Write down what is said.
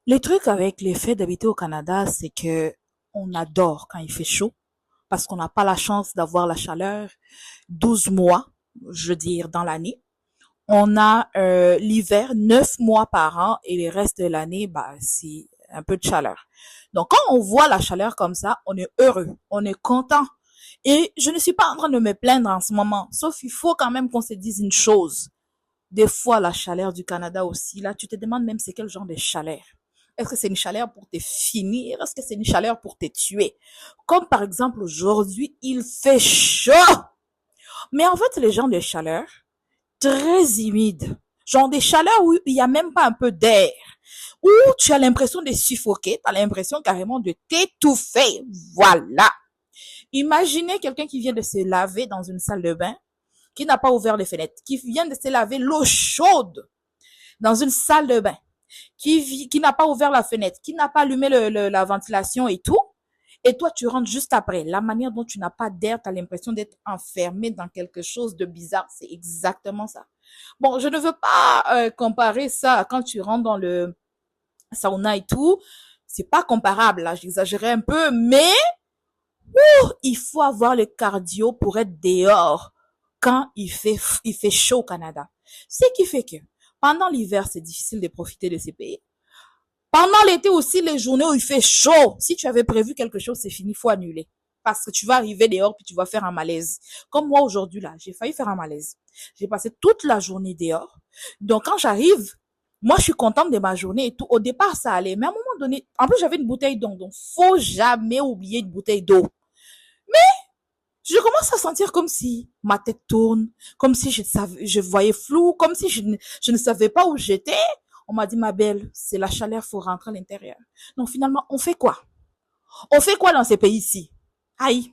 Le truc avec les faits d'habiter au Canada, c'est que on adore quand il fait chaud parce qu'on n'a pas la chance d'avoir la chaleur 12 mois, je veux dire, dans l'année. On a l'hiver 9 mois par an et le reste de l'année, bah, c'est un peu de chaleur. Donc, quand on voit la chaleur comme ça, on est heureux, on est content. Et je ne suis pas en train de me plaindre en ce moment, sauf il faut quand même qu'on se dise une chose. Des fois, la chaleur du Canada aussi, là, tu te demandes même c'est quel genre de chaleur. Est-ce que c'est une chaleur pour te finir? Est-ce que c'est une chaleur pour te tuer? Comme par exemple aujourd'hui, il fait chaud. Mais en fait, les gens de chaleur, très humides, genre des chaleurs où il n'y a même pas un peu d'air, où tu as l'impression de suffoquer, tu as l'impression carrément de t'étouffer. Voilà. Imaginez quelqu'un qui vient de se laver dans une salle de bain, qui n'a pas ouvert les fenêtres, qui vient de se laver l'eau chaude dans une salle de bain, qui n'a pas ouvert la fenêtre, qui n'a pas allumé la ventilation et tout. Et toi, tu rentres juste après. La manière dont tu n'as pas d'air, tu as l'impression d'être enfermé dans quelque chose de bizarre. C'est exactement ça. Bon, je ne veux pas comparer ça à quand tu rentres dans le sauna et tout. C'est pas comparable, là, j'exagérais un peu, mais il faut avoir le cardio pour être dehors quand il fait chaud au Canada. Ce qui fait que pendant l'hiver, c'est difficile de profiter de ces pays. Pendant l'été aussi, les journées où il fait chaud, si tu avais prévu quelque chose, c'est fini, il faut annuler. Parce que tu vas arriver dehors puis tu vas faire un malaise. Comme moi aujourd'hui là, j'ai failli faire un malaise. J'ai passé toute la journée dehors. Donc quand j'arrive, moi je suis contente de ma journée et tout. Au départ ça allait, mais à un moment donné, en plus j'avais une bouteille d'eau, donc faut jamais oublier une bouteille d'eau. Je commence à sentir comme si ma tête tourne, comme si je voyais flou, comme si je ne savais pas où j'étais. On m'a dit, ma belle, c'est la chaleur, faut rentrer à l'intérieur. Donc finalement, on fait quoi? On fait quoi dans ces pays-ci? Aïe.